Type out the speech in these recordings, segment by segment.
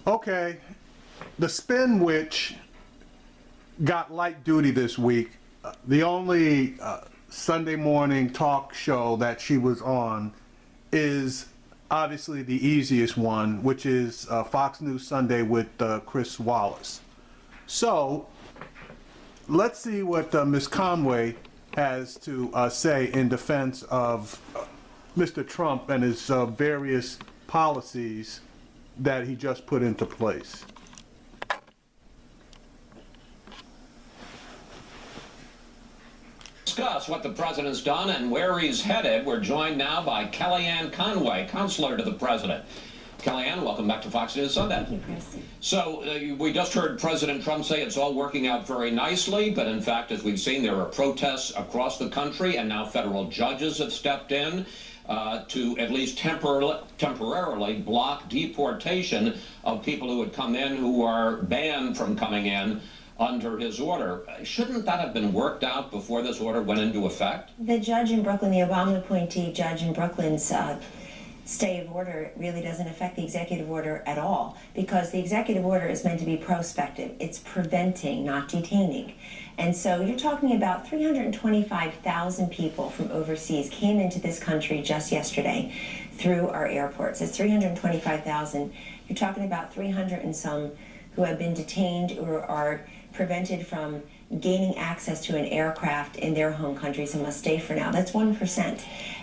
Okay, the spin witch got light duty this week. The only Sunday morning talk show that she was on is obviously the easiest one, which is Fox News Sunday with Chris Wallace. So let's see what Ms. Conway has to say in defense of Mr. Trump and his various policies that he just put into place. Discuss what the president's done and where he's headed. We're joined now by Kellyanne Conway, counselor to the president. Kellyanne, welcome back to Fox News Sunday. Thank you, Chris. So we just heard President Trump say it's all working out very nicely, but in fact, as we've seen, there are protests across the country, and now federal judges have stepped in to at least temporarily block deportation of people who had come in who are banned from coming in under his order. Shouldn't that have been worked out before this order went into effect? The judge in Brooklyn, the Obama appointee judge in Brooklyn's stay of order really doesn't affect the executive order at all, because the executive order is meant to be prospective. It's preventing, not detaining. And so you're talking about 325,000 people from overseas came into this country just yesterday through our airports. It's 325,000. You're talking about 300 and some who have been detained or are prevented from gaining access to an aircraft in their home countries and must stay for now. That's 1%.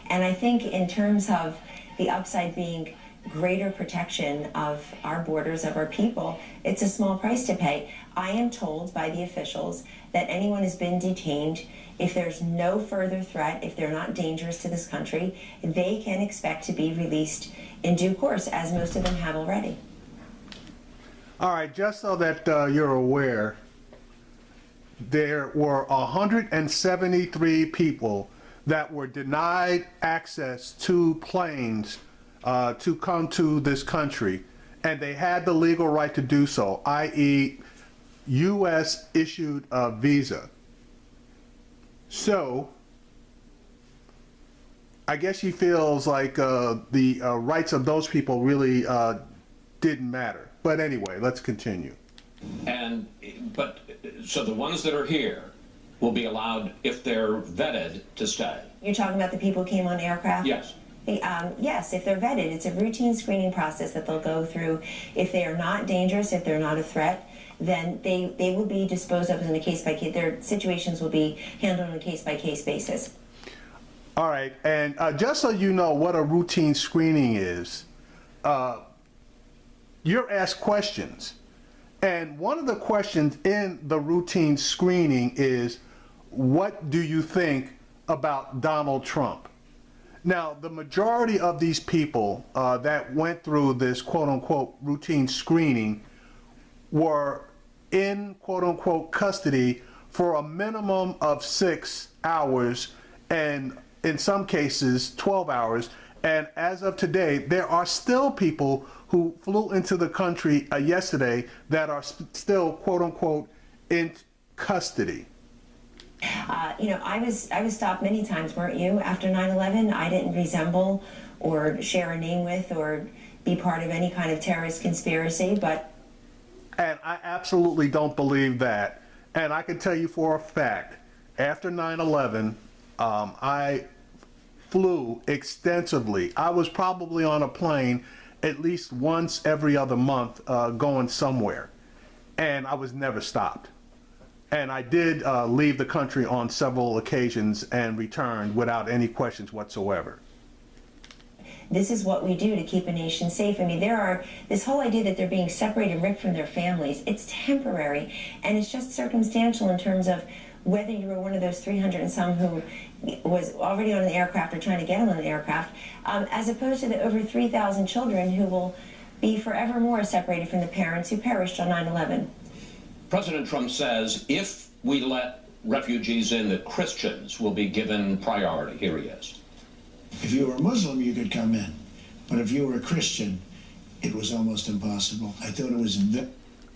And I think in terms of the upside being greater protection of our borders, of our people, it's a small price to pay. I am told by the officials that anyone has been detained, if there's no further threat, if they're not dangerous to this country, they can expect to be released in due course, as most of them have already. All right, just so that you're aware, there were 173 people that were denied access to planes to come to this country, and they had the legal right to do so, i.e. U.S. issued a visa. So I guess she feels like the rights of those people really didn't matter. But anyway, let's continue. But so the ones that are here will be allowed, if they're vetted, to stay. You're talking about the people who came on aircraft? Yes. Yes, if they're vetted. It's a routine screening process that they'll go through. If they are not dangerous, if they're not a threat, then they will be disposed of in a case-by-case. Their situations will be handled on a case-by-case basis. All right, and just so you know what a routine screening is, you're asked questions. And one of the questions in the routine screening is, what do you think about Donald Trump? Now, the majority of these people that went through this quote-unquote routine screening were in quote-unquote custody for a minimum of 6 hours, and in some cases 12 hours. And as of today, there are still people who flew into the country yesterday that are still quote-unquote in custody. You know, I was stopped many times, weren't you? After 9/11, I didn't resemble or share a name with or be part of any kind of terrorist conspiracy, but... And I absolutely don't believe that. And I can tell you for a fact, after 9/11, I flew extensively. I was probably on a plane at least once every other month going somewhere. And I was never stopped. And I did leave the country on several occasions and returned without any questions whatsoever. This is what we do to keep a nation safe. I mean, this whole idea that they're being separated, ripped from their families, it's temporary. And it's just circumstantial in terms of whether you were one of those 300 and some who was already on an aircraft or trying to get on an aircraft, as opposed to the over 3,000 children who will be forevermore separated from the parents who perished on 9/11. President Trump says if we let refugees in, that Christians will be given priority. Here he is. If you were a Muslim, you could come in. But if you were a Christian, it was almost impossible. I thought it was...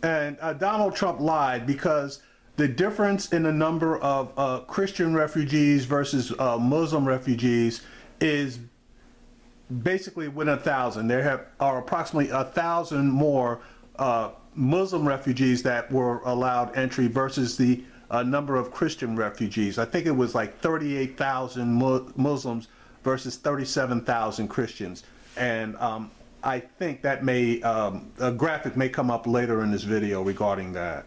And Donald Trump lied, because the difference in the number of Christian refugees versus Muslim refugees is basically within 1,000. There are approximately 1,000 more Muslim refugees that were allowed entry versus the number of Christian refugees. I think it was like 38,000 Muslims versus 37,000 Christians. And I think that may, a graphic may come up later in this video regarding that.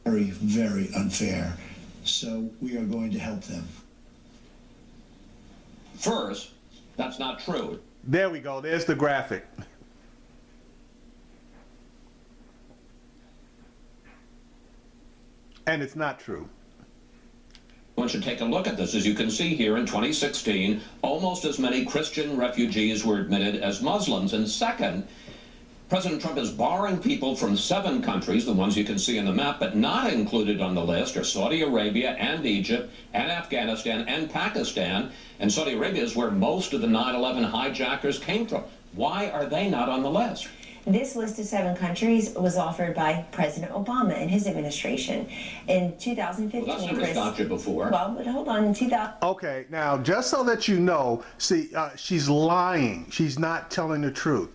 Very, very unfair. So we are going to help them. First, that's not true. There we go. There's the graphic. And it's not true. One should take a look at this. As you can see here, in 2016, almost as many Christian refugees were admitted as Muslims. And second, President Trump is barring people from 7 countries, the ones you can see on the map, but not included on the list are Saudi Arabia and Egypt and Afghanistan and Pakistan. And Saudi Arabia is where most of the 9/11 hijackers came from. Why are they not on the list? This list of 7 countries was offered by President Obama and his administration in 2015. Well, that's never stopped you before. Well, but hold on. In 2000. Okay, now just so that you know, see, she's lying. She's not telling the truth.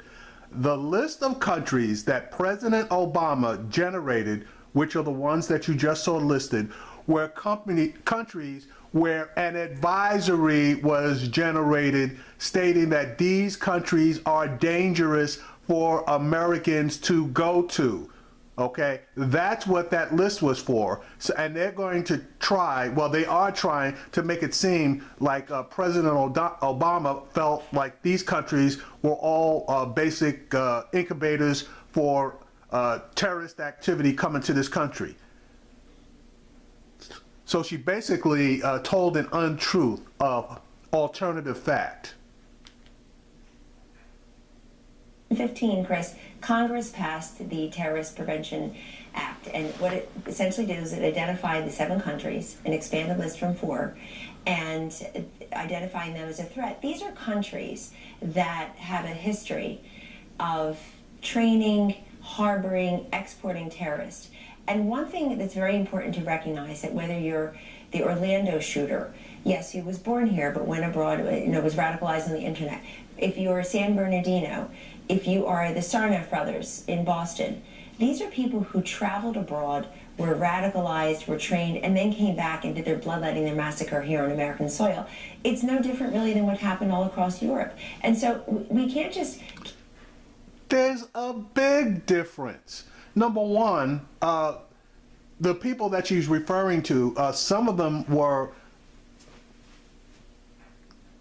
The list of countries that President Obama generated, which are the ones that you just saw listed, were countries where an advisory was generated stating that these countries are dangerous for Americans to go to. Okay, that's what that list was for. So, and they're going to try, well, they are trying to make it seem like President Obama felt like these countries were all basic incubators for terrorist activity coming to this country. So she basically told an untruth of alternative fact. 2015, Chris, Congress passed the Terrorist Prevention Act, and what it essentially did was it identified the 7 countries and expanded the list from 4, and identifying them as a threat. These are countries that have a history of training, harboring, exporting terrorists. And one thing that's very important to recognize, that whether you're the Orlando shooter, yes, he was born here, but went abroad, was radicalized on the internet. If you're San Bernardino, if you are the Sarnoff brothers in Boston, these are people who traveled abroad, were radicalized, were trained, and then came back and did their bloodletting, their massacre here on American soil. It's no different really than what happened all across Europe. And so we can't just... There's a big difference. Number one, the people that she's referring to, some of them were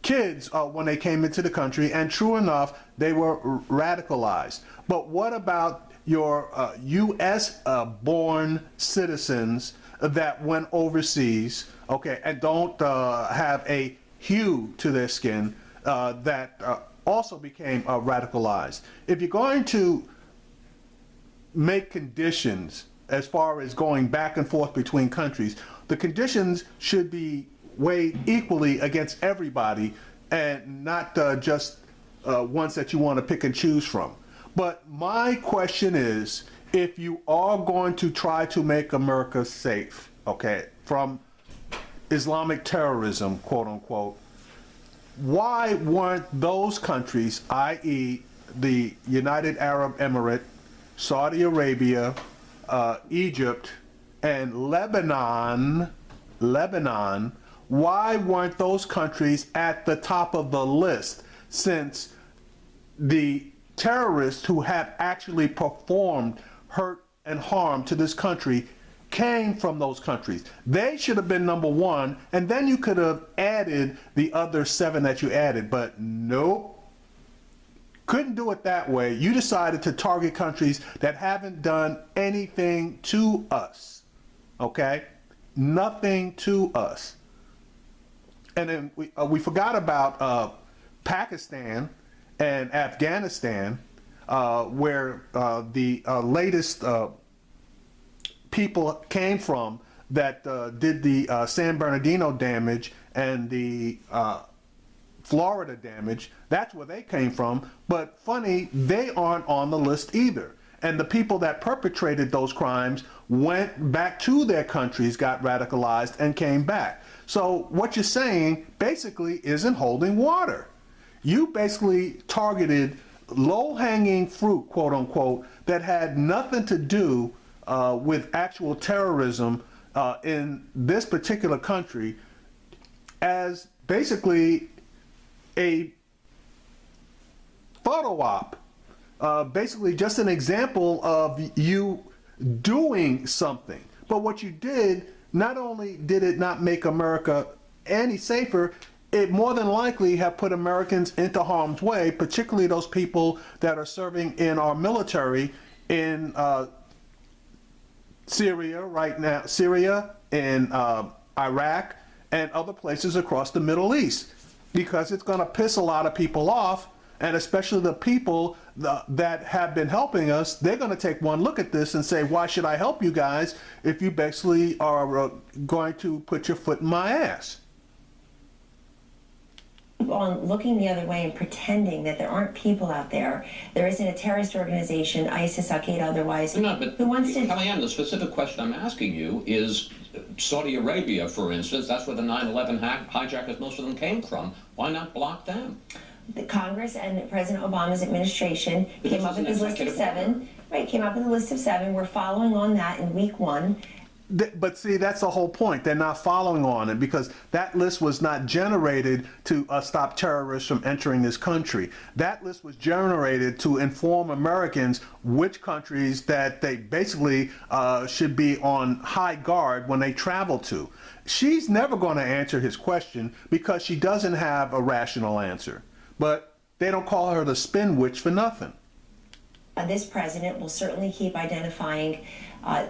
kids when they came into the country, and true enough, they were radicalized. But what about your U.S. born citizens that went overseas, okay, and don't have a hue to their skin that also became radicalized? If you're going to make conditions as far as going back and forth between countries, the conditions should be weighed equally against everybody, and not just ones that you want to pick and choose from. But my question is, if you are going to try to make America safe, okay, from Islamic terrorism, quote unquote, why weren't those countries, i.e. the United Arab Emirates, Saudi Arabia, Egypt, and Lebanon, why weren't those countries at the top of the list, since the terrorists who have actually performed hurt and harm to this country came from those countries? They should have been number 1, and then you could have added the other 7 that you added, but nope. Couldn't do it that way. You decided to target countries that haven't done anything to us, okay? Nothing to us. And then we forgot about Pakistan and Afghanistan, where the latest people came from that did the San Bernardino damage and the Florida damage. That's where they came from. But funny, they aren't on the list either. And the people that perpetrated those crimes went back to their countries, got radicalized, and came back. So what you're saying basically isn't holding water. You basically targeted low-hanging fruit, quote unquote, that had nothing to do with actual terrorism in this particular country as basically a photo op. Basically just an example of you doing something. But what you did, not only did it not make America any safer, it more than likely have put Americans into harm's way, particularly those people that are serving in our military in Syria right now, Syria and Iraq and other places across the Middle East, because it's going to piss a lot of people off, and especially the people that have been helping us. They're going to take one look at this and say, why should I help you guys if you basically are going to put your foot in my ass? On looking the other way and pretending that there aren't people out there, there isn't a terrorist organization, ISIS, Al-Qaeda, otherwise, No, but who wants to... Kellyanne, the specific question I'm asking you is Saudi Arabia, for instance. That's where the 9/11 hijackers, most of them came from. Why not block them? The Congress and President Obama's administration came up with this list of seven. Right, came up with a list of seven. We're following on that in week one. But see, that's the whole point. They're not following on it because that list was not generated to stop terrorists from entering this country. That list was generated to inform Americans which countries that they basically should be on high guard when they travel to. She's never going to answer his question because she doesn't have a rational answer. But they don't call her the spin witch for nothing. This president will certainly keep identifying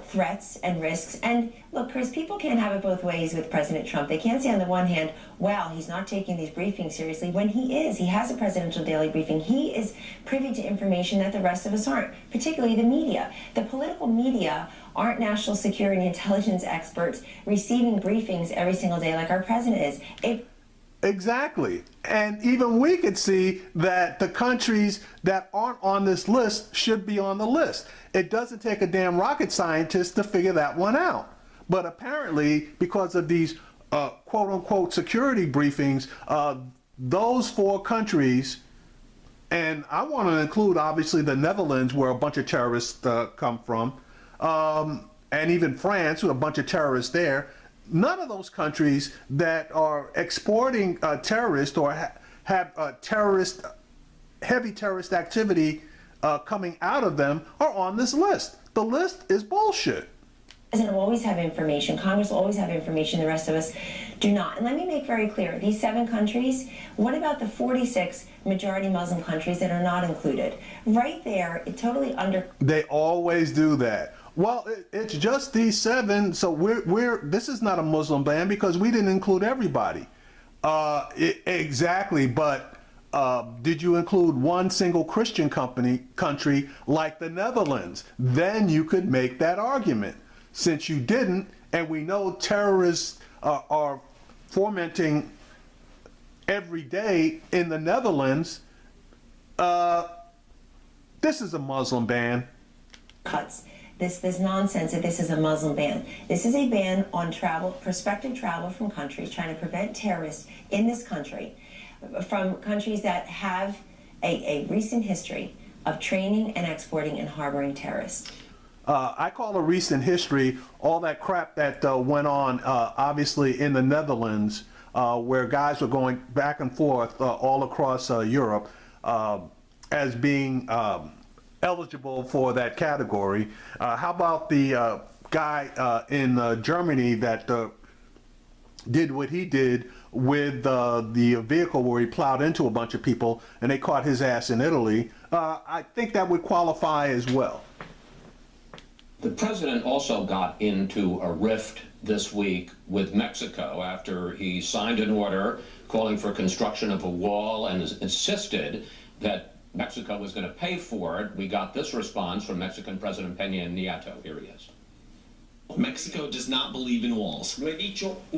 threats and risks. And look, Chris, people can't have it both ways with President Trump. They can't say on the one hand, wow, he's not taking these briefings seriously, when he is. He has a presidential daily briefing. He is privy to information that the rest of us aren't, particularly the media. The political media aren't national security intelligence experts receiving briefings every single day like our president is. Exactly. And even we could see that the countries that aren't on this list should be on the list. It doesn't take a damn rocket scientist to figure that one out. But apparently, because of these quote unquote security briefings, those four countries, and I want to include obviously the Netherlands, where a bunch of terrorists come from, and even France, with a bunch of terrorists there. None of those countries that are exporting terrorists or have heavy terrorist activity coming out of them are on this list. The list is bullshit. The president will always have information. Congress will always have information. The rest of us do not. And let me make very clear, these 7 countries, what about the 46 majority Muslim countries that are not included? Right there, it totally They always do that. Well, it's just these 7, so this is not a Muslim ban because we didn't include everybody. Exactly, but did you include one single Christian country like the Netherlands? Then you could make that argument. Since you didn't, and we know terrorists are fomenting every day in the Netherlands, this is a Muslim ban. cuts. This nonsense that this is a Muslim ban. This is a ban on travel, prospective travel from countries trying to prevent terrorists in this country, from countries that have a recent history of training and exporting and harboring terrorists. I call a recent history all that crap that went on, obviously, in the Netherlands, where guys were going back and forth all across Europe as being eligible for that category. How about the guy in Germany that did what he did with the vehicle where he plowed into a bunch of people and they caught his ass in Italy? I think that would qualify as well. The president also got into a rift this week with Mexico after he signed an order calling for construction of a wall and insisted that Mexico was going to pay for it. We got this response from Mexican President Peña Nieto. Here he is. Mexico does not believe in walls.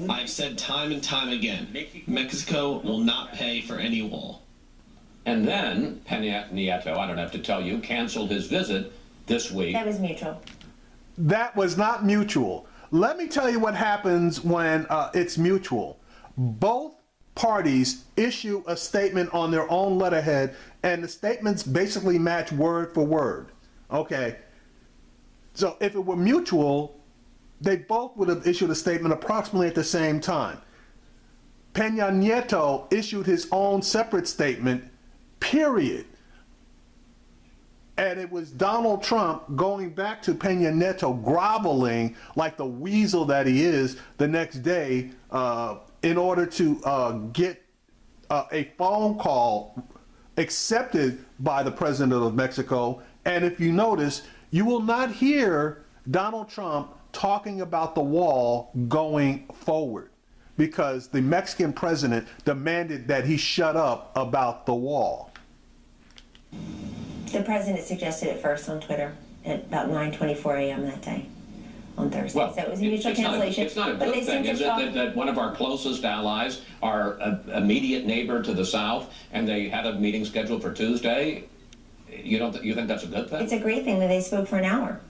I've said time and time again, Mexico will not pay for any wall. And then Peña Nieto, I don't have to tell you, canceled his visit this week. That was mutual. That was not mutual. Let me tell you what happens when it's mutual. Both parties issue a statement on their own letterhead, and the statements basically match word for word. Okay. So if it were mutual, they both would have issued a statement approximately at the same time. Peña Nieto issued his own separate statement, period. And it was Donald Trump going back to Peña Nieto, groveling like the weasel that he is the next day in order to get a phone call accepted by the president of Mexico. And if you notice, you will not hear Donald Trump talking about the wall going forward because the Mexican president demanded that he shut up about the wall. The president suggested it first on Twitter at about 9:24 a.m. that day, on Thursday. Well, so it was a mutual cancellation. It's not a good thing, is it, that one of our closest allies, our immediate neighbor to the south, and they had a meeting scheduled for Tuesday? You think that's a good thing? It's a great thing that they spoke for an hour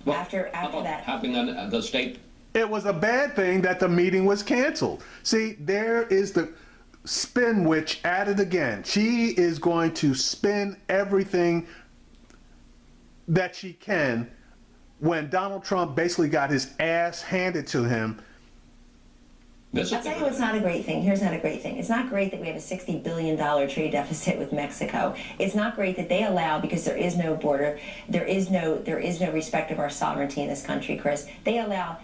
after that. Having the state. It was a bad thing that the meeting was canceled. See, there is the spin witch at it again. She is going to spin everything that she can when Donald Trump basically got his ass handed to him. I'll tell you what's not a great thing. Here's not a great thing. It's not great that we have a $60 billion trade deficit with Mexico. It's not great that they allow, because there is no border, there is no respect of our sovereignty in this country, Chris. They allow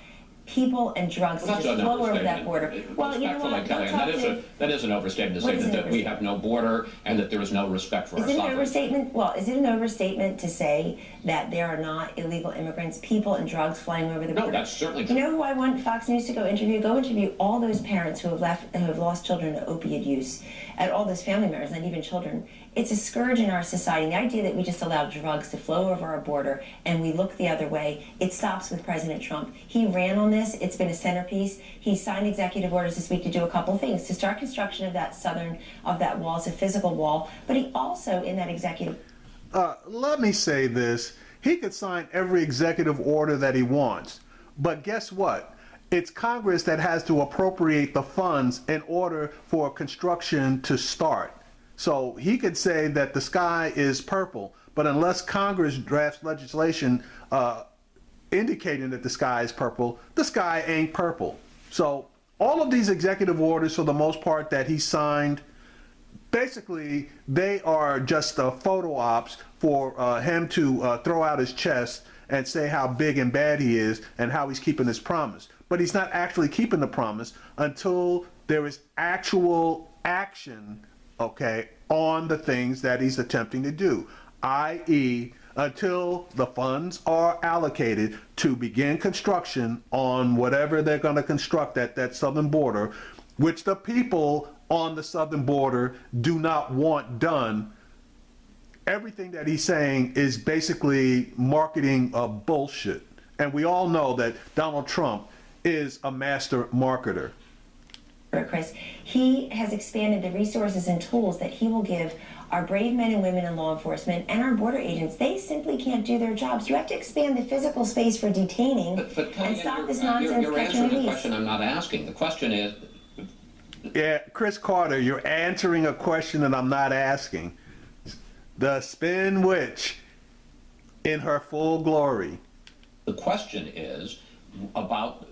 people and drugs to just flow over that border. Well, you know what? That is an overstatement to say that we have no border and that there is no respect for our sovereignty. Is it an overstatement? Well, is it an overstatement to say that there are not illegal immigrants, people and drugs flying over the border? No, that's certainly true. You know who I want Fox News to go interview? Go interview all those parents who have lost children to opiate use, and all those family members, not even children. It's a scourge in our society. And the idea that we just allow drugs to flow over our border and we look the other way, it stops with President Trump. He ran on this. It's been a centerpiece. He signed executive orders this week to do a couple things. To start construction of that wall. It's a physical wall. But he also, in that executive... Let me say this. He could sign every executive order that he wants. But guess what? It's Congress that has to appropriate the funds in order for construction to start. So he could say that the sky is purple, but unless Congress drafts legislation indicating that the sky is purple, the sky ain't purple. So all of these executive orders, for the most part, that he signed, basically they are just photo ops for him to throw out his chest and say how big and bad he is and how he's keeping his promise. But he's not actually keeping the promise until there is actual action, okay, on the things that he's attempting to do, i.e., until the funds are allocated to begin construction on whatever they're going to construct at that southern border, which the people on the southern border do not want done. Everything that he's saying is basically marketing bullshit. And we all know that Donald Trump is a master marketer. Chris, he has expanded the resources and tools that he will give our brave men and women in law enforcement and our border agents. They simply can't do their jobs. You have to expand the physical space for detaining and stop this nonsense. You're answering the question I'm not asking. The question is... Yeah, Chris Carter, you're answering a question that I'm not asking. The spin witch in her full glory. The question is about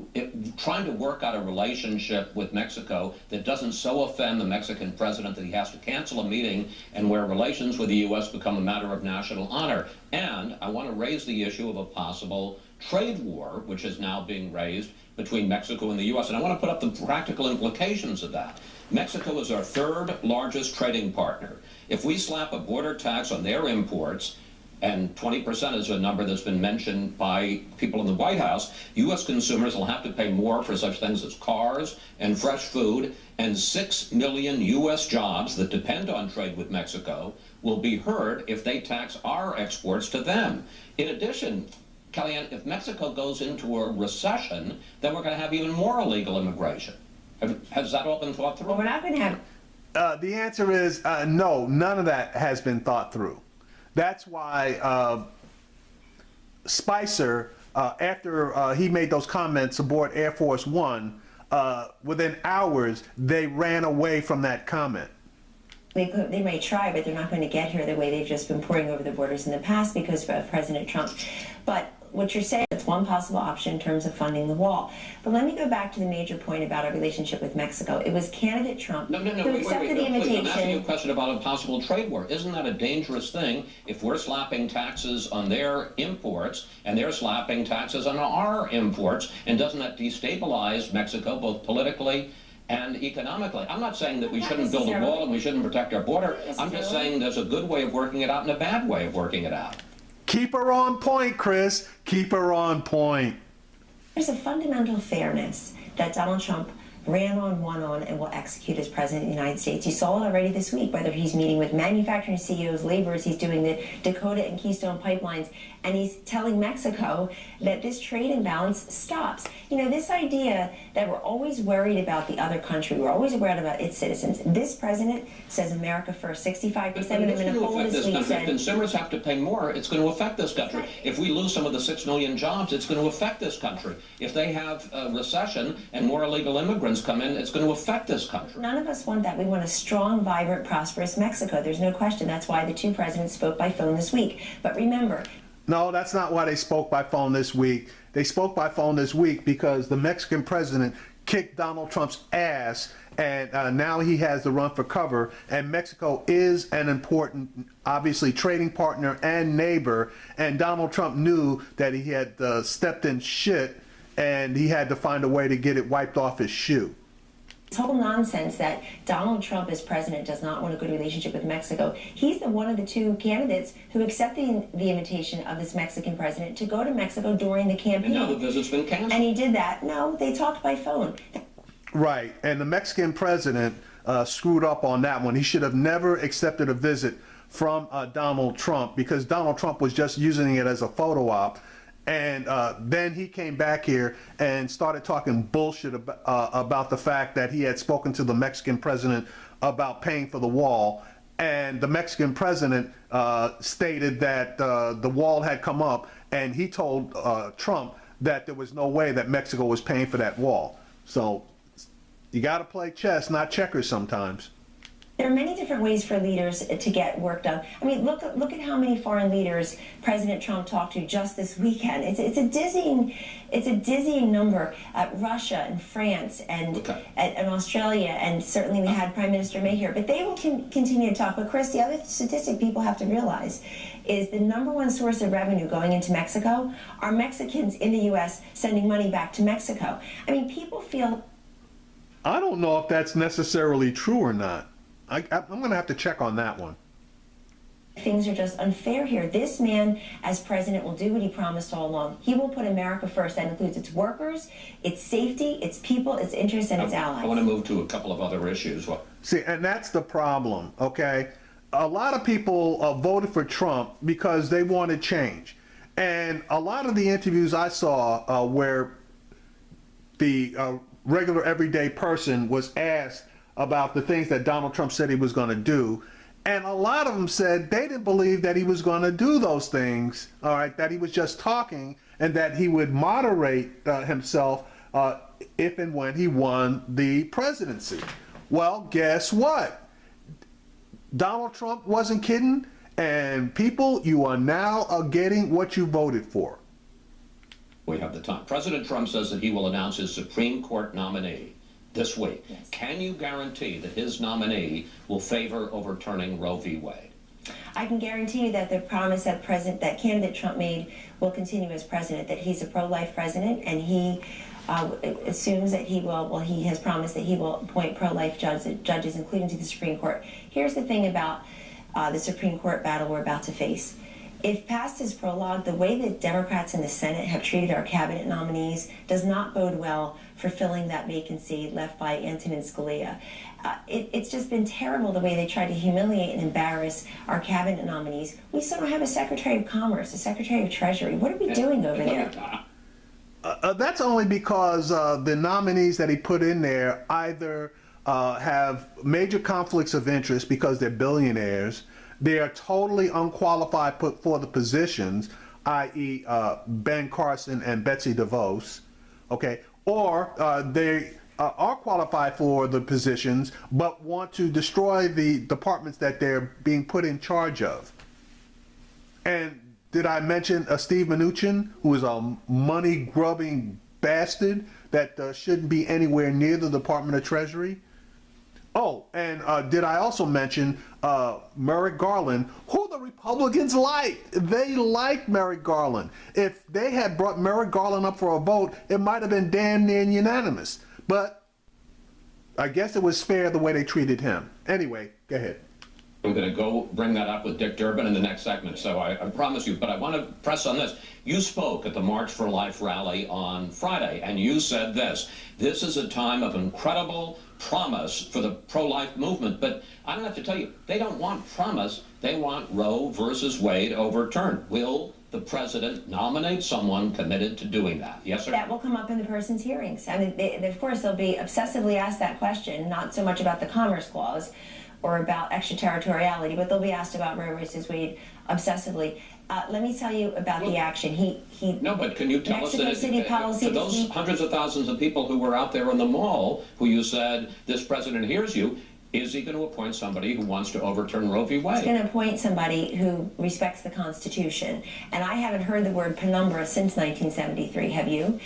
trying to work out a relationship with Mexico that doesn't so offend the Mexican president that he has to cancel a meeting, and where relations with the U.S. become a matter of national honor. And I want to raise the issue of a possible trade war, which is now being raised between Mexico and the U.S. And I want to put up the practical implications of that. Mexico is our third largest trading partner. If we slap a border tax on their imports, and 20% is a number that's been mentioned by people in the White House, U.S. consumers will have to pay more for such things as cars and fresh food, and 6 million U.S. jobs that depend on trade with Mexico will be hurt if they tax our exports to them. In addition, Kellyanne, if Mexico goes into a recession, then we're going to have even more illegal immigration. Has that all been thought through? Well, we're not going to have... The answer is no, none of that has been thought through. That's why Spicer, after he made those comments aboard Air Force One, within hours, they ran away from that comment. They may try, but they're not going to get here the way they've just been pouring over the borders in the past because of President Trump. But what you're saying, it's one possible option in terms of funding the wall. But let me go back to the major point about our relationship with Mexico. It was candidate Trump who accepted the invitation. I'm asking you a question about a possible trade war. Isn't that a dangerous thing if we're slapping taxes on their imports and they're slapping taxes on our imports? And doesn't that destabilize Mexico both politically and economically? I'm not saying that we shouldn't build a wall and we shouldn't protect our border. I'm just saying there's a good way of working it out and a bad way of working it out. Keep her on point, Chris. Keep her on point. There's a fundamental fairness that Donald Trump ran on, won on, and will execute as president of the United States. You saw it already this week, whether he's meeting with manufacturing CEOs, laborers, he's doing the Dakota and Keystone pipelines, and he's telling Mexico that this trade imbalance stops. You know, this idea that we're always worried about the other country, we're always worried about its citizens. This president says America first. 65% of them in a poll this week said... If consumers have to pay more, it's going to affect this country. If we lose some of the 6 million jobs, it's going to affect this country. If they have a recession and more illegal immigrants come in, it's going to affect this country. None of us want that. We want a strong, vibrant, prosperous Mexico. There's no question. That's why the two presidents spoke by phone this week. But remember... No, that's not why they spoke by phone this week. They spoke by phone this week because the Mexican president kicked Donald Trump's ass, and now he has to run for cover. And Mexico is an important, obviously, trading partner and neighbor. And Donald Trump knew that he had stepped in shit, and he had to find a way to get it wiped off his shoe. This whole nonsense that Donald Trump as president does not want a good relationship with Mexico. He's the one of the two candidates who accepted the invitation of this Mexican president to go to Mexico during the campaign. And now the visit's been canceled. And he did that. No, they talked by phone. Right, and the Mexican president screwed up on that one. He should have never accepted a visit from Donald Trump because Donald Trump was just using it as a photo op. And then he came back here and started talking bullshit about the fact that he had spoken to the Mexican president about paying for the wall. And the Mexican president stated that the wall had come up, and he told Trump that there was no way that Mexico was paying for that wall. So you got to play chess, not checkers sometimes. There are many different ways for leaders to get work done. I mean, look at how many foreign leaders President Trump talked to just this weekend. It's a dizzying number. Russia and France and Australia, and certainly we had Prime Minister May here. But they will continue to talk. But Chris, the other statistic people have to realize is the number one source of revenue going into Mexico are Mexicans in the U.S. sending money back to Mexico. I mean, people feel... I don't know if that's necessarily true or not. I'm going to have to check on that one. Things are just unfair here. This man, as president, will do what he promised all along. He will put America first. That includes its workers, its safety, its people, its interests, and its allies. I want to move to a couple of other issues. See, and that's the problem, okay? A lot of people voted for Trump because they wanted change. And a lot of the interviews I saw where the regular everyday person was asked about the things that Donald Trump said he was going to do. And a lot of them said they didn't believe that he was going to do those things, all right, that he was just talking and that he would moderate himself if and when he won the presidency. Well, guess what? Donald Trump wasn't kidding, and people, you are now getting what you voted for. We have the time. President Trump says that he will announce his Supreme Court nominee this week. Yes. Can you guarantee that his nominee will favor overturning Roe v. Wade? I can guarantee you that the promise that candidate Trump made will continue as president, that he's a pro-life president, and he assumes that he will, well, he has promised that he will appoint pro-life judges, including to the Supreme Court. Here's the thing about the Supreme Court battle we're about to face. If past is prologue, the way that Democrats in the Senate have treated our cabinet nominees does not bode well for filling that vacancy left by Antonin Scalia. It's just been terrible the way they tried to humiliate and embarrass our cabinet nominees. We still don't have a Secretary of Commerce, a Secretary of Treasury. What are we doing over there? That's only because the nominees that he put in there either have major conflicts of interest because they're billionaires, they are totally unqualified for the positions, i.e. Ben Carson and Betsy DeVos, okay? Or they are qualified for the positions, but want to destroy the departments that they're being put in charge of. And did I mention Steve Mnuchin, who is a money-grubbing bastard that shouldn't be anywhere near the Department of Treasury? Oh, and did I also mention Merrick Garland, who the Republicans liked? They liked Merrick Garland. If they had brought Merrick Garland up for a vote, it might have been damn near unanimous. But I guess it was fair the way they treated him. Anyway, go ahead. I'm going to go bring that up with Dick Durbin in the next segment, so I promise you. But I want to press on this. You spoke at the March for Life rally on Friday, and you said this. This is a time of incredible promise for the pro-life movement. But I don't have to tell you, they don't want promise. They want Roe versus Wade overturned. Will the president nominate someone committed to doing that? Yes or no? That will come up in the person's hearings. I mean, of course, they'll be obsessively asked that question, not so much about the Commerce Clause or about extraterritoriality, but they'll be asked about Roe versus Wade obsessively. Let me tell you about the action. No, but can you tell us Mexico that City policy for those hundreds of thousands of people who were out there in the mall, who you said, this president hears you, is he going to appoint somebody who wants to overturn Roe v. Wade? He's going to appoint somebody who respects the Constitution. And I haven't heard the word penumbra since 1973. Have you?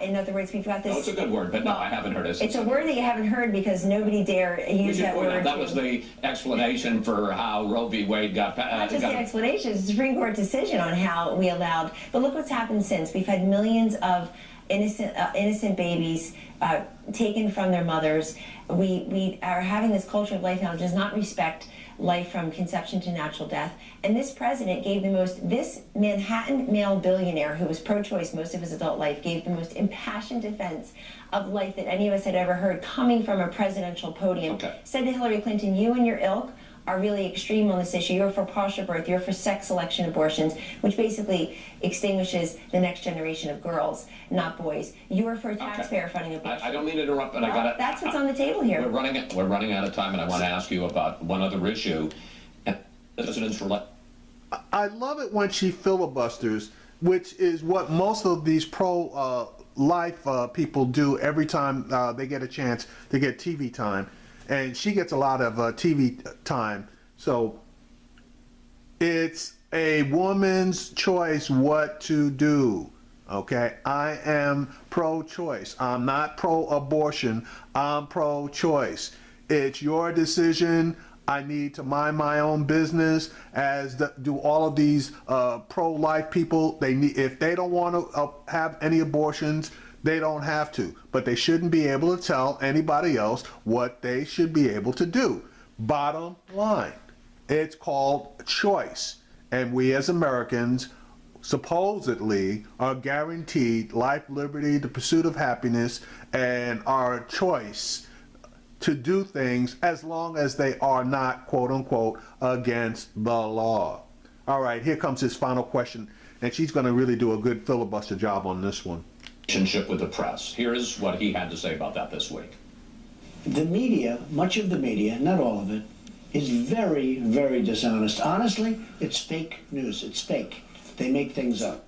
In other words, we've got this. Oh, it's a good word, but no, I haven't heard it. It's a word that you haven't heard because nobody dare use that word. That was the explanation for how Roe v. Wade got passed. Not just the explanation, it's a Supreme Court decision on how we allowed. But look what's happened since. We've had millions of innocent babies taken from their mothers. We are having this culture of life now that does not respect life from conception to natural death. And this president gave this Manhattan male billionaire who was pro-choice most of his adult life, gave the most impassioned defense of life that any of us had ever heard coming from a presidential podium. Okay. Said to Hillary Clinton, you and your ilk are really extreme on this issue. You're for partial birth, you're for sex selection abortions, which basically extinguishes the next generation of girls, not boys. You're for taxpayer funding abortions. I don't mean to interrupt, but I got to. That's what's on the table here. We're running out of time, and I want to ask you about one other issue. President's for I love it when she filibusters, which is what most of these pro-life people do every time they get a chance to get TV time. And she gets a lot of TV time. So it's a woman's choice what to do. Okay, I am pro-choice. I'm not pro-abortion. I'm pro-choice. It's your decision. I need to mind my own business, as do all of these pro-life people. If they don't want to have any abortions, they don't have to, but they shouldn't be able to tell anybody else what they should be able to do. Bottom line, it's called choice. And we as Americans supposedly are guaranteed life, liberty, the pursuit of happiness, and our choice to do things as long as they are not, quote unquote, against the law. All right, here comes his final question, and she's going to really do a good filibuster job on this one. Relationship with the press. Here's what he had to say about that this week. The media, much of the media, not all of it, is very, very dishonest. Honestly, it's fake news. It's fake. They make things up.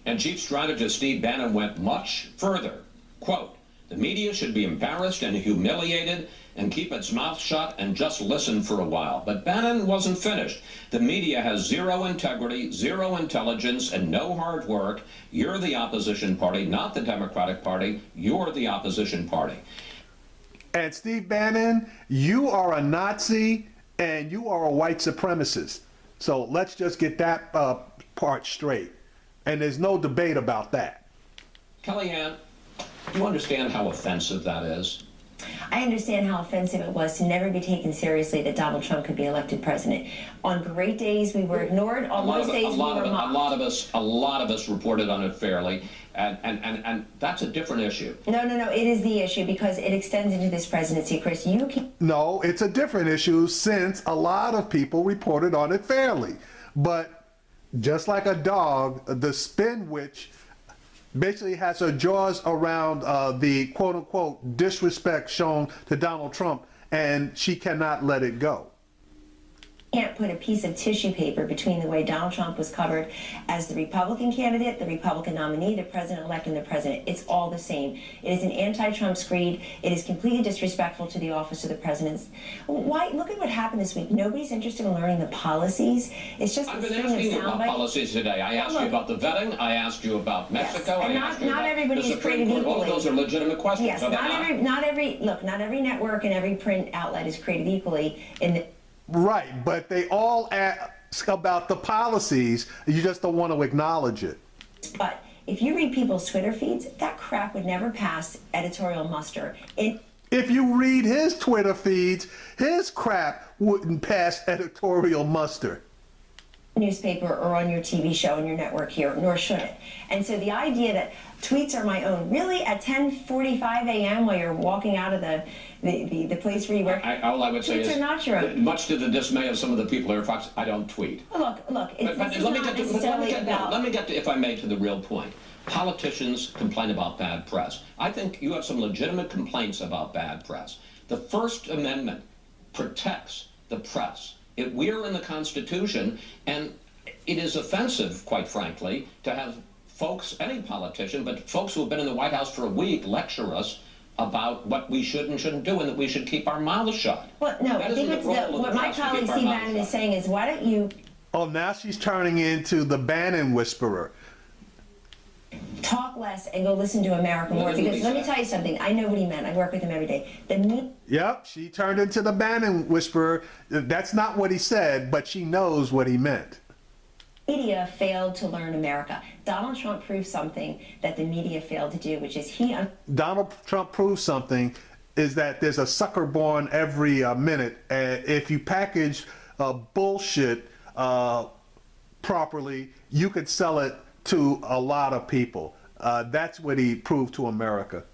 And Chief Strategist Steve Bannon went much further. Quote, the media should be embarrassed and humiliated and keep its mouth shut and just listen for a while. But Bannon wasn't finished. The media has zero integrity, zero intelligence, and no hard work. You're the opposition party, not the Democratic Party. You're the opposition party. And Steve Bannon, you are a Nazi and you are a white supremacist. So let's just get that part straight. And there's no debate about that. Kellyanne, do you understand how offensive that is? I understand how offensive it was to never be taken seriously that Donald Trump could be elected president. On great days, we were ignored. On most days, we were mocked. A lot of us reported on it fairly, and that's a different issue. No. It is the issue because it extends into this presidency, Chris. You can. No, it's a different issue since a lot of people reported on it fairly. But just like a dog, the spin witch basically has her jaws around the quote-unquote disrespect shown to Donald Trump, and she cannot let it go. can't put a piece of tissue paper between the way Donald Trump was covered as the Republican candidate, the Republican nominee, the president-elect, and the president. It's all the same. It is an anti-Trump screed. It is completely disrespectful to the office of the president. Why? Look at what happened this week. Nobody's interested in learning the policies. It's just I've this been string asking you of about sound policies today. I asked you about the vetting. I asked you about Mexico. Yes, and I asked you not about everybody the is Supreme created Court. All of equally. those are legitimate questions. Yes, not every network and every print outlet is created equally in the. Right, but they all ask about the policies. You just don't want to acknowledge it. But if you read people's Twitter feeds, that crap would never pass editorial muster. If you read his Twitter feeds, his crap wouldn't pass editorial muster. Newspaper or on your TV show and your network here, nor should it. And so the idea that tweets are my own, really at 10:45 a.m. while you're walking out of the place where you work, all I would say tweets is, are not your own. much to the dismay of some of the people here at Fox, I don't tweet. Look, it's But this is let me not get to, necessarily about. let me get to, if I may, to the real point. Politicians complain about bad press. I think you have some legitimate complaints about bad press. The First Amendment protects the press. We're in the Constitution, and it is offensive, quite frankly, to have folks, any politician, but folks who have been in the White House for a week lecture us about what we should and shouldn't do and that we should keep our mouths shut. Well, no, That I think isn't it's the role of what the my press to colleague keep our Steve mouths Bannon is shut. saying is, why don't you Oh, now she's turning into the Bannon whisperer. talk less and go listen to America more? What did Because he let me say? tell you something. I know what he meant. I work with him every day. Yep, she turned into the Bannon whisperer. That's not what he said, but she knows what he meant. Media failed to learn America. Donald Trump proved something that the media failed to do, which is Donald Trump proved something, is that there's a sucker born every minute. And if you package bullshit properly, you could sell it to a lot of people. That's what he proved to America.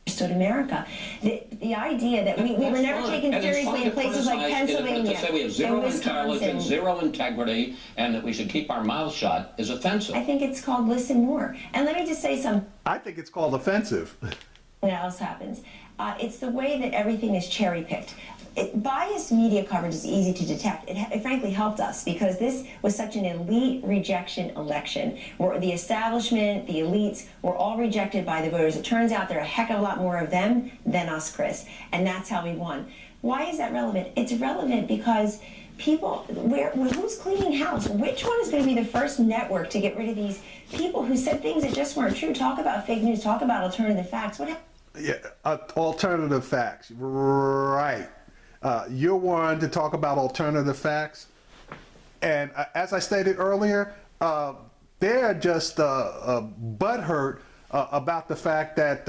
understood America. The idea that we were never taken seriously in places like Pennsylvania To say we have and zero Wisconsin. intelligence, zero integrity, and that we should keep our mouths shut is offensive. I think it's called listen more. And let me just say something I think it's called offensive. else happens. It's the way that everything is cherry picked. Biased media coverage is easy to detect. It frankly helped us because this was such an elite rejection election where the establishment, the elites were all rejected by the voters. It turns out there are a heck of a lot more of them than us, Chris, and that's how we won. Why is that relevant? It's relevant because people, who's cleaning house? Which one is going to be the first network to get rid of these people who said things that just weren't true? Talk about fake news, talk about alternative facts. What happened? Yeah, alternative facts, right. You're one to talk about alternative facts. And as I stated earlier, they're just butthurt about the fact that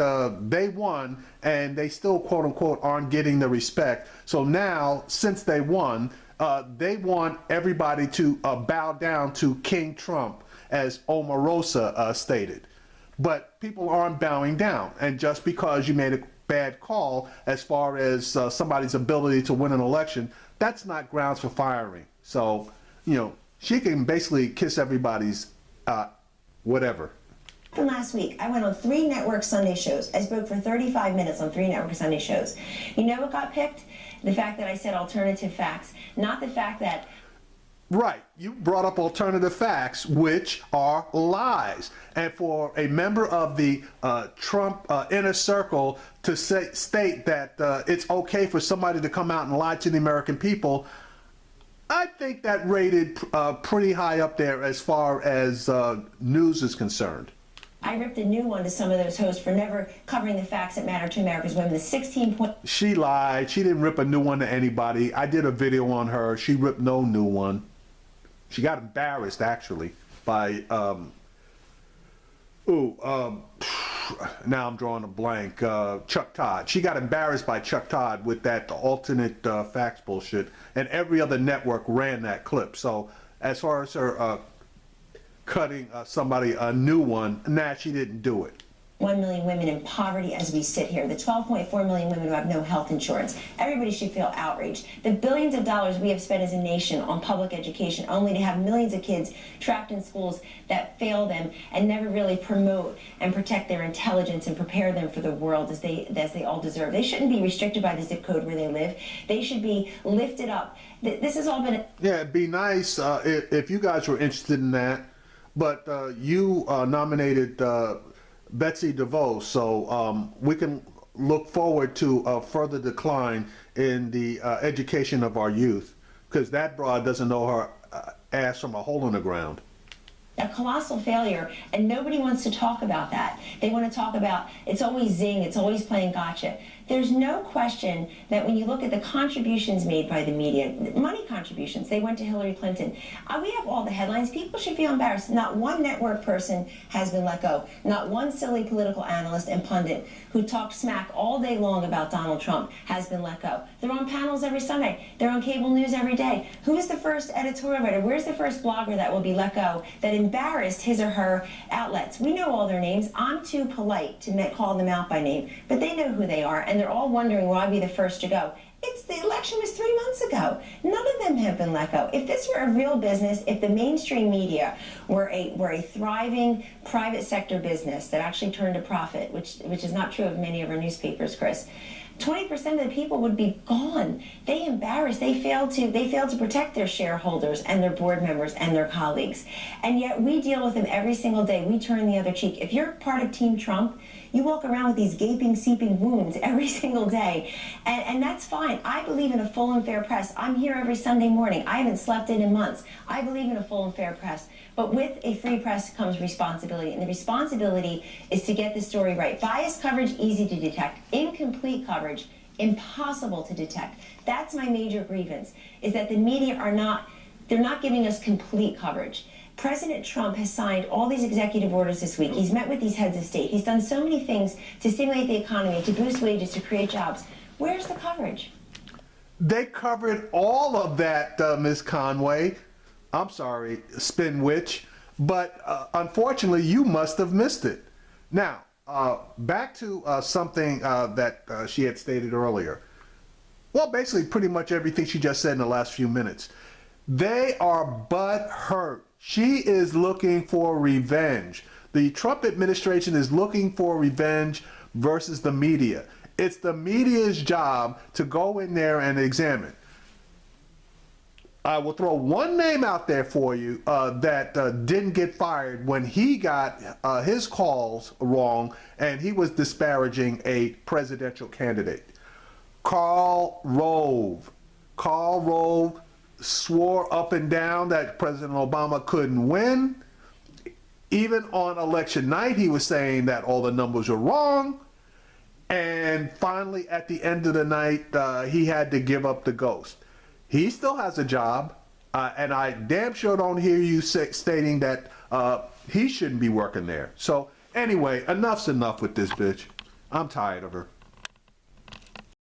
they won and they still, quote unquote, aren't getting the respect. So now, since they won, they want everybody to bow down to King Trump, as Omarosa stated. But people aren't bowing down. And just because you made a bad call as far as somebody's ability to win an election, that's not grounds for firing. So, she can basically kiss everybody's whatever. Last week, I went on 3 network Sunday shows. I spoke for 35 minutes on 3 network Sunday shows. You know what got picked? The fact that I said alternative facts, not the fact that... Right. You brought up alternative facts, which are lies. And for a member of the Trump inner circle to state that it's okay for somebody to come out and lie to the American people, I think that rated pretty high up there as far as news is concerned. I ripped a new one to some of those hosts for never covering the facts that matter to America's women. The 16-point... She lied. She didn't rip a new one to anybody. I did a video on her. She ripped no new one. She got embarrassed, actually, by, now I'm drawing a blank, Chuck Todd. She got embarrassed by Chuck Todd with that alternate facts bullshit, and every other network ran that clip. So as far as her cutting somebody a new one, nah, she didn't do it. 1 million women in poverty as we sit here, the 12.4 million women who have no health insurance. Everybody should feel outraged. The billions of dollars we have spent as a nation on public education, only to have millions of kids trapped in schools that fail them and never really promote and protect their intelligence and prepare them for the world as they all deserve. They shouldn't be restricted by the zip code where they live. They should be lifted up. This has all been... Yeah, it'd be nice if you guys were interested in that, but you nominated Betsy DeVos, so we can look forward to a further decline in the education of our youth, because that broad doesn't know her ass from a hole in the ground. A colossal failure, and nobody wants to talk about that. They want to talk about, it's always zing, it's always playing gotcha. There's no question that when you look at the contributions made by the media, money contributions, they went to Hillary Clinton. We have all the headlines. People should feel embarrassed. Not one network person has been let go. Not one silly political analyst and pundit who talked smack all day long about Donald Trump has been let go. They're on panels every Sunday. They're on cable news every day. Who is the first editorial writer? Where's the first blogger that will be let go that embarrassed his or her outlets? We know all their names. I'm too polite to call them out by name, but they know who they are, and they're all wondering why I'd be the first to go. The election was 3 months ago. None of them have been let go. If this were a real business, if the mainstream media were a thriving private sector business that actually turned a profit, which is not true of many of our newspapers, Chris, 20% of the people would be gone. They embarrassed. They failed to protect their shareholders and their board members and their colleagues. And yet we deal with them every single day. We turn the other cheek. If you're part of Team Trump, you walk around with these gaping, seeping wounds every single day. And that's fine. I believe in a full and fair press. I'm here every Sunday morning. I haven't slept in months. I believe in a full and fair press. But with a free press comes responsibility. And the responsibility is to get the story right. Biased coverage, easy to detect. Incomplete coverage, impossible to detect. That's my major grievance, is that the media they're not giving us complete coverage. President Trump has signed all these executive orders this week. He's met with these heads of state. He's done so many things to stimulate the economy, to boost wages, to create jobs. Where's the coverage? They covered all of that, Ms. Conway. I'm sorry, Spin Witch. But unfortunately, you must have missed it. Now, back to something that she had stated earlier. Well, basically, pretty much everything she just said in the last few minutes. They are butthurt. She is looking for revenge. The Trump administration is looking for revenge versus the media. It's the media's job to go in there and examine. I will throw one name out there for you that didn't get fired when he got his calls wrong and he was disparaging a presidential candidate. Karl Rove. Karl Rove swore up and down that President Obama couldn't win. Even on election night, he was saying that all the numbers were wrong. And finally, at the end of the night, he had to give up the ghost. He still has a job, and I damn sure don't hear you stating that he shouldn't be working there. So anyway, enough's enough with this bitch. I'm tired of her.